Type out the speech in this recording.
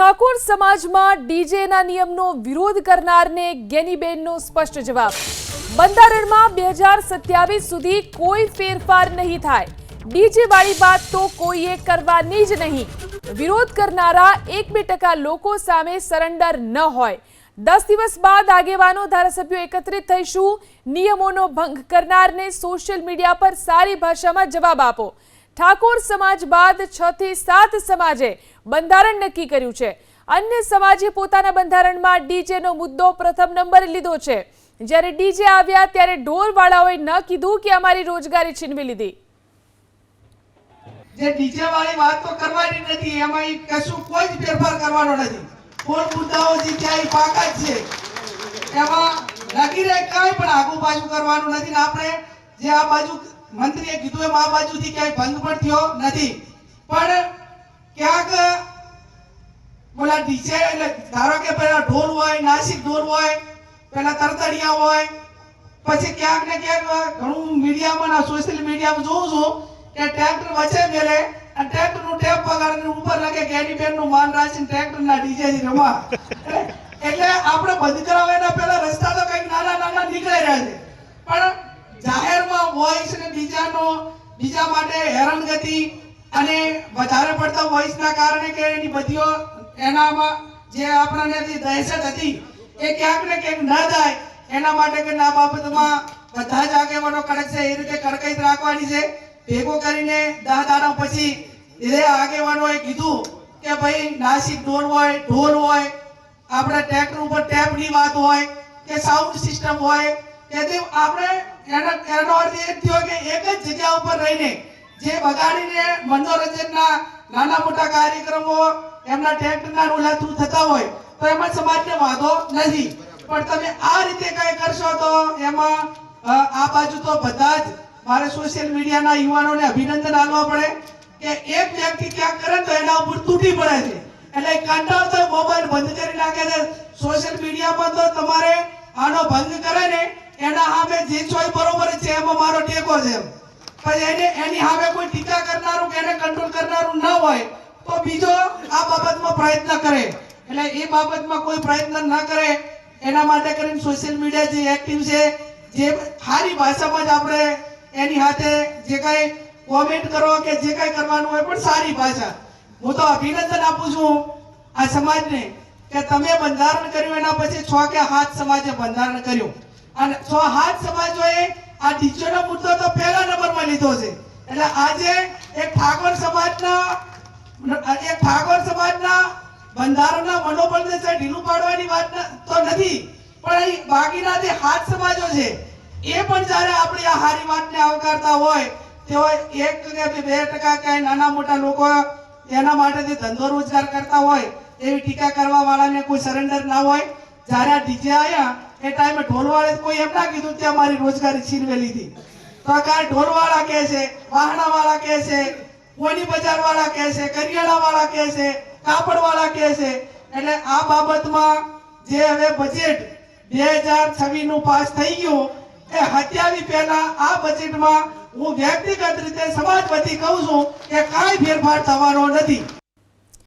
ઠાકોર સમાજમાં ડીજેના નિયમનો વિરોધ કરનારને ગેનીબેનનો સ્પષ્ટ જવાબ। બંધારણમાં 2027 સુધી કોઈ ફેરફાર નહીં થાય। ડીજે વાળી વાત તો કોઈએ કરવાની જ નહીં। વિરોધ કરનારા 1-2% લોકો સામે સરેન્ડર ન હોય। 10 દિવસ બાદ આગેવાનો ધારાસભ્યો એકત્રિત થઈશું। નિયમોનો ભંગ કરનારને સોશિયલ મીડિયા પર સારી ભાષામાં જવાબ આપો। ઠાકોર સમાજ બાદ 6 થી 7 સમાજે બંધારણ નક્કી કર્યું છે। અન્ય સમાજે પોતાના બંધારણમાં ડીજેનો મુદ્દો પ્રથમ નંબરે લીધો છે। જ્યારે ડીજે આવ્યા ત્યારે ઢોલવાળાઓએ ન કીધું કે અમારી રોજગારી છીનવી લીધી। જે ડીજે વાળી વાત તો કરવાની નથી, એમાં કશું કોઈ જ ફેરફાર કરવાનો નથી। કોણ મુદ્દાઓ જે ક્યાંય પાકા જ છે, એમાં લગી રહે કાંઈ પણ આગુ પાછું કરવાનું નથી। આપણે જે આ બાજુ મંત્રીએ કીધું એમ આ બાજુથી ક્યાંય ભંગ પણ થયો નથી। પણ ક્યાંક બોલા ડીજે એટલે ધારો કે પેલા ઢોલ હોય, નાસિક ઢોલ હોય, પેલા તરતડિયા હોય, પછી ક્યાંક ને ક્યાંક ઘણું મીડિયામાં સોશિયલ મીડિયામાં જોઉં છું કે ટ્રેક્ટર વચ્ચે મેલે અને ટ્રેક્ટરનું ટેપ પગાડીને ઉપર લગે ગેનીબેનનું માન રાખીને ટ્રેક્ટરના ડીજેથી રમવા। એટલે આપણે બંધ કરાવવા એના પહેલા રસ્તા તો કંઈક નાના નીકળી રહ્યા છે, પણ જાહેરમાં વોઇસ અને બીજા માટે હેરાનગતિ અને વધારે પડતા વોઇસના કારણે કે એની બધીઓ એનામાં જે આપણને જે દહેશત હતી એ ક્યાંક ને ક્યાંક ન થાય એના માટે કે આ બાબતમાં બધા જ આગેવાનો કડક છે એ રીતે કડકાઈ રાખવાની છે। ભેગો કરીને 10 દાડા પછી એ આગેવાનોએ કીધું કે ભાઈ નાસિક ઢોલ હોય, ઢોલ હોય, આપણે ટ્રેક્ટર ઉપર ટેપની વાત હોય કે સાઉન્ડ સિસ્ટમ હોય કે આપણે એનો અર્થ એ થયો કે એક જ જગ્યા ઉપર રહીને જે બગાડીને મનોરંજનના નાના મોટા કાર્યક્રમો એમના ટ્રેક્ટરના રોલા થ્રુ થતા હોય તો એમાં સમાજને વાંધો નથી। પણ તમે આ રીતે કઈ કરશો તો એમાં આ બાજુ તો બધા જ મારે સોશિયલ મીડિયાના યુવાનોને અભિનંદન આપવા પડે કે એક વ્યક્તિ ક્યાંક કરે તો એના ઉપર તૂટી પડે છે। એટલે કંટાળતો મોબાઈલ બંધ કરી નાખે છે। સોશિયલ મીડિયામાં તો તમારે આનો ભંગ કરે ને એના સામે જે ચોય બરોબર છે એમાં મારો ટેકો છે, પણ એની સામે કોઈ ટીકા કરનારું કે એને કંટ્રોલ કરનારું ન હોય તો બીજો આ બાબતમાં પ્રયત્ન કરે। એટલે એ બાબતમાં કોઈ પ્રયત્ન ન કરે એના માટે કરીને સોશિયલ મીડિયા જે એક્ટિવ છે, જે સારી ભાષામાં જ આપણે એની સાથે જે કઈ કોમેન્ટ કરો કે જે કઈ કરવાનું હોય પણ સારી ભાષા। હું તો અભિનંદન આપું છું આ સમાજને કે તમે બંધારણ કર્યું એના પછી 6 કે 7 સમાજે બંધારણ કર્યું અને 6-7 સમાજોએ આ ડીજેનો મુદ્દો તો પહેલા નંબરમાં લીધો છે। એટલે આજે એક ઠાકોર સમાજના બંધારણના મનોબળને ઢીલું પાડવાની વાત તો નથી, પણ બાકીના જે 7 સમાજો છે એ પણ જ્યારે આપણી આ હારી વાતને આવકારતા હોય તેઓ 1 કે 2% કઈ નાના મોટા લોકો એના માટે ધંધો રોજગાર કરતા હોય એવી ટીકા કરવા વાળાને કોઈ સરેન્ડર ના હોય। જ્યારે આ ડીજે આવ્યા એ ટાઈમે ઢોલવાળે કોઈ એમ ના કીધું કે અમારી રોજગારી છીનવેલી હતી, તો કાંઈ ઢોલવાળા કહે છે, વાહણાવાળા કહે છે, કોની બજારવાળા કહે છે, કરિયાણાવાળા કહે છે, કાપડવાળા કહે છે। એટલે આ બાબતમાં જે હવે બજેટ 2026 નું પાસ થઈ ગયું એ હત્યાવી પહેલા આ બજેટમાં હું વ્યક્તિગત રીતે સમાજ વતી કહું છું કે કાંઈ ફેરફાર થવાનો નથી।